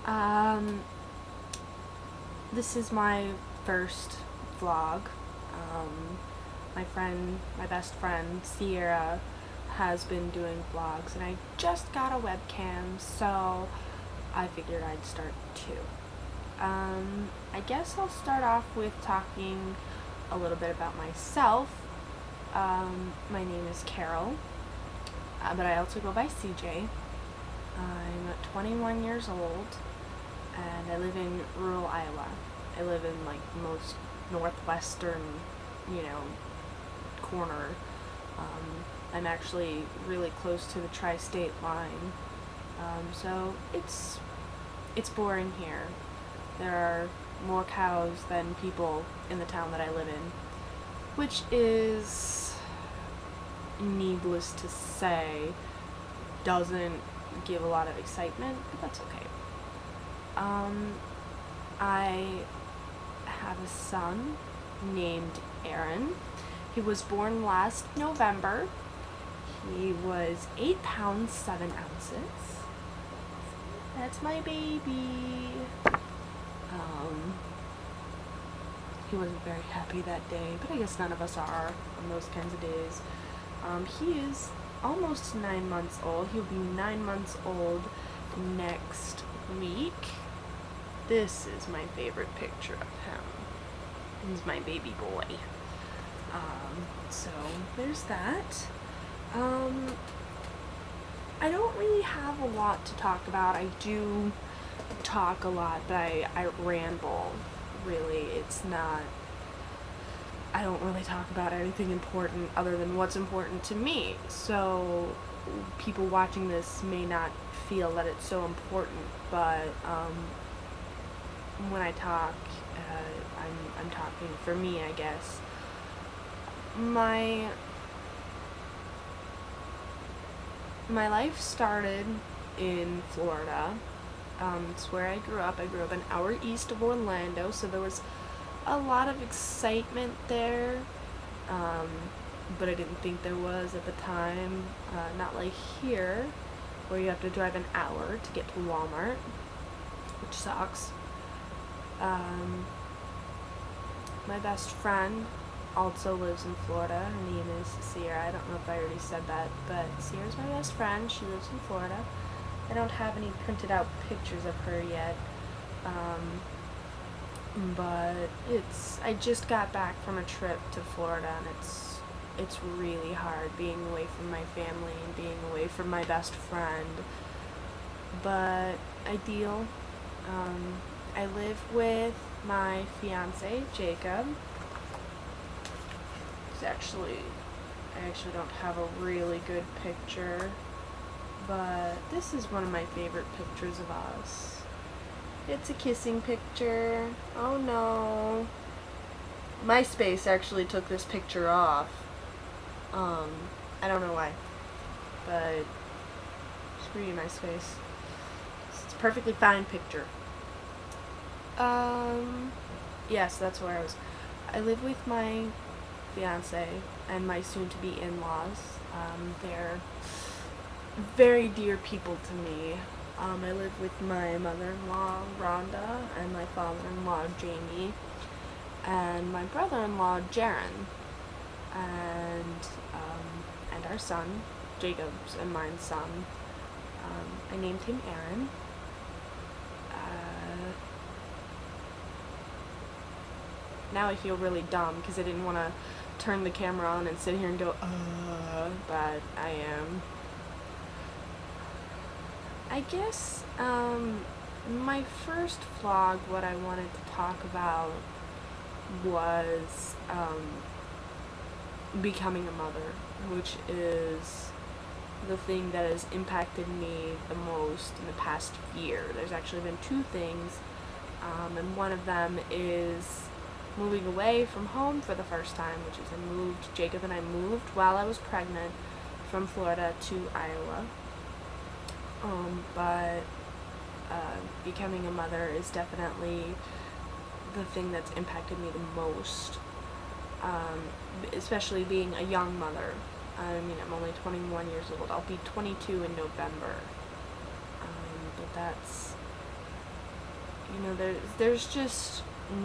Um, this is my first vlog. My best friend, Sierra, has been doing vlogs, and I just got a webcam, so I figured I'd start too. I guess I'll start off with talking a little bit about myself. My name is Carol, but I also go by CJ. I'm 21 years old, and I live in rural Iowa. I live in like the most northwestern, corner. I'm actually really close to the tri-state line, so it's boring here. There are more cows than people in the town that I live in, which is, needless to say, doesn't give a lot of excitement, but that's okay. I have a son named Aaron. He was born last November. He was 8 pounds 7 ounces. That's my baby. He wasn't very happy that day, but I guess none of us are on those kinds of days. He is almost 9 months old. He'll be 9 months old next week. This is my favorite picture of him. He's my baby boy. So there's that. I don't really have a lot to talk about. I do talk a lot, but I ramble. Really, I don't really talk about anything important other than what's important to me. So people watching this may not feel that it's so important, but when I talk, I'm talking for me, I guess. My life started in Florida. It's where I grew up. I grew up an hour east of Orlando, so there was a lot of excitement there, but I didn't think there was at the time. Not like here, where you have to drive an hour to get to Walmart, which sucks. My best friend also lives in Florida. Her name is Sierra. I don't know if I already said that, but Sierra's my best friend. She lives in Florida. I don't have any printed out pictures of her yet, but I just got back from a trip to Florida, and it's really hard being away from my family and being away from my best friend, but ideal. I live with my fiance, Jacob. I actually don't have a really good picture, but this is one of my favorite pictures of us. It's a kissing picture. Oh no. MySpace actually took this picture off. I don't know why, but screw you, MySpace. It's a perfectly fine picture. Yes, that's where I was. I live with my fiance and my soon-to-be in-laws. They're very dear people to me. I live with my mother-in-law, Rhonda, and my father-in-law, Jamie, and my brother-in-law, Jaron, and our son, Jacob's and mine's son. I named him Aaron. Now I feel really dumb because I didn't want to turn the camera on and sit here and go, but I am. I guess, my first vlog, what I wanted to talk about was, becoming a mother, which is the thing that has impacted me the most in the past year. There's actually been two things, and one of them is moving away from home for the first time, which is Jacob and I moved while I was pregnant from Florida to Iowa. But becoming a mother is definitely the thing that's impacted me the most, especially being a young mother. I mean, I'm only 21 years old. I'll be 22 in November. But there's just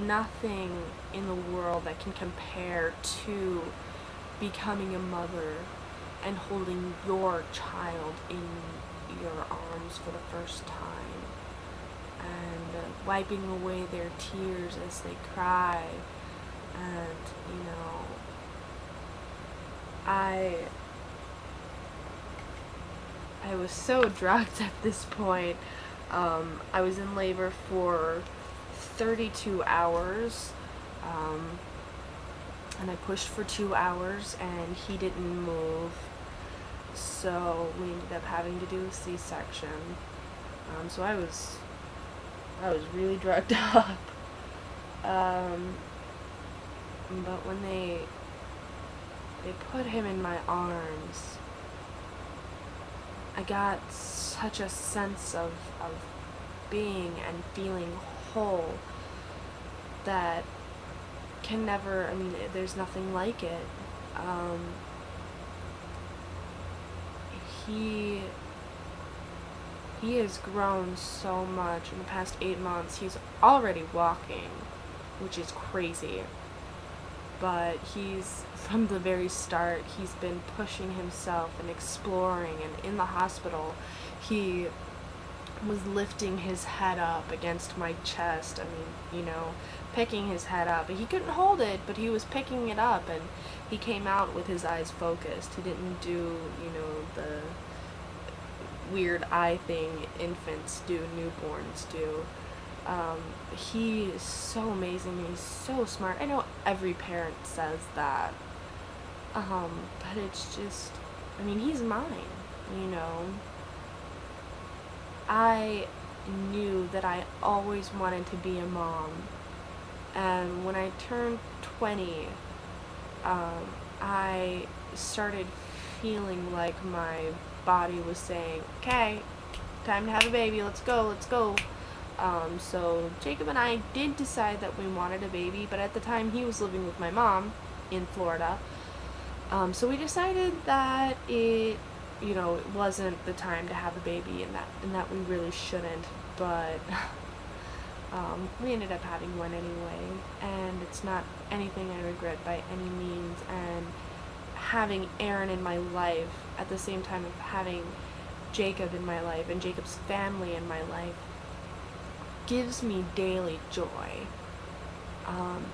nothing in the world that can compare to becoming a mother and holding your child in your arms for the first time, and wiping away their tears as they cry. And I I was so drugged at this point. I was in labor for 32 hours, and I pushed for 2 hours, and he didn't move, so we ended up having to do a C-section. So I was really drugged up. But when they put him in my arms, I got such a sense of being and feeling whole that can never, there's nothing like it. He has grown so much in the past 8 months. He's already walking, which is crazy. But from the very start, he's been pushing himself and exploring, and in the hospital, he was lifting his head up against my chest. Picking his head up. He couldn't hold it, but he was picking it up, and he came out with his eyes focused. He didn't do, the weird eye thing infants do, newborns do. He is so amazing. He's so smart. I know every parent says that. But it's just, he's mine, I knew that I always wanted to be a mom. And when I turned 20, I started feeling like my body was saying, okay, time to have a baby, let's go. So Jacob and I did decide that we wanted a baby, but at the time he was living with my mom in Florida. So we decided that it wasn't the time to have a baby, and that we really shouldn't, but we ended up having one anyway, and it's not anything I regret by any means. And having Aaron in my life at the same time of having Jacob in my life and Jacob's family in my life gives me daily joy.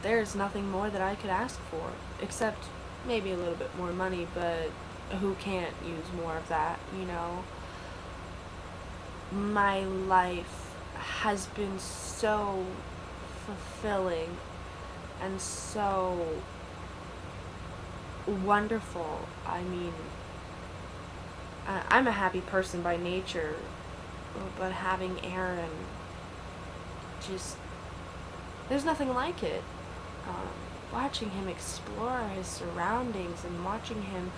There's nothing more that I could ask for, except maybe a little bit more money, but who can't use more of that, My life has been so fulfilling and so wonderful. I'm a happy person by nature, but having Aaron, there's nothing like it. Watching him explore his surroundings and watching him,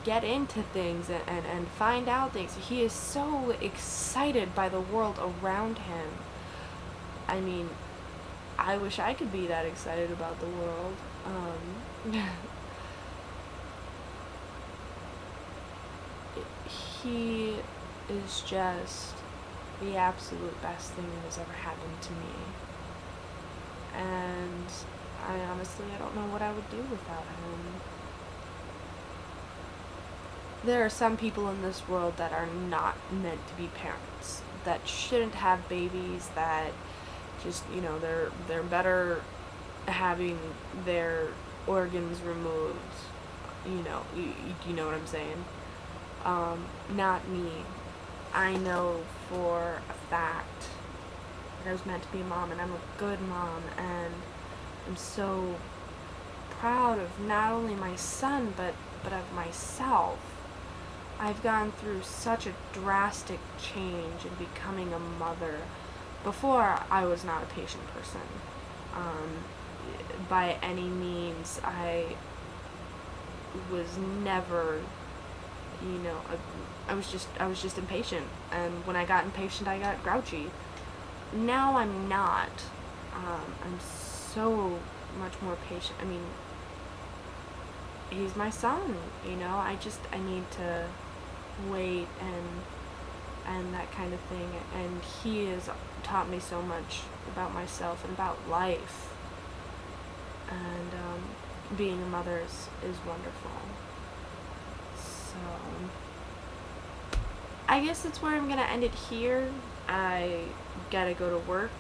get into things and find out things. He is so excited by the world around him. I wish I could be that excited about the world. He is just the absolute best thing that has ever happened to me. And I don't know what I would do without him. There are some people in this world that are not meant to be parents, that shouldn't have babies, that just, they're better having their organs removed. You know what I'm saying? Not me. I know for a fact that I was meant to be a mom, and I'm a good mom, and I'm so proud of not only my son, but of myself. I've gone through such a drastic change in becoming a mother. Before, I was not a patient person. By any means, I was never, I was just impatient. And when I got impatient, I got grouchy. Now I'm not. I'm so much more patient. He's my son, I need to wait and and that kind of thing, and he has taught me so much about myself and about life, and being a mother is wonderful. So I guess that's where I'm gonna end it here. I gotta go to work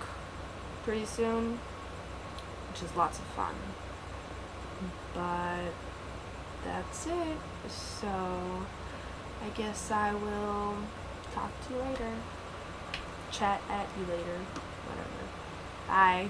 pretty soon, which is lots of fun, but that's it. So I guess I will talk to you later. Chat at you later. Whatever. Bye.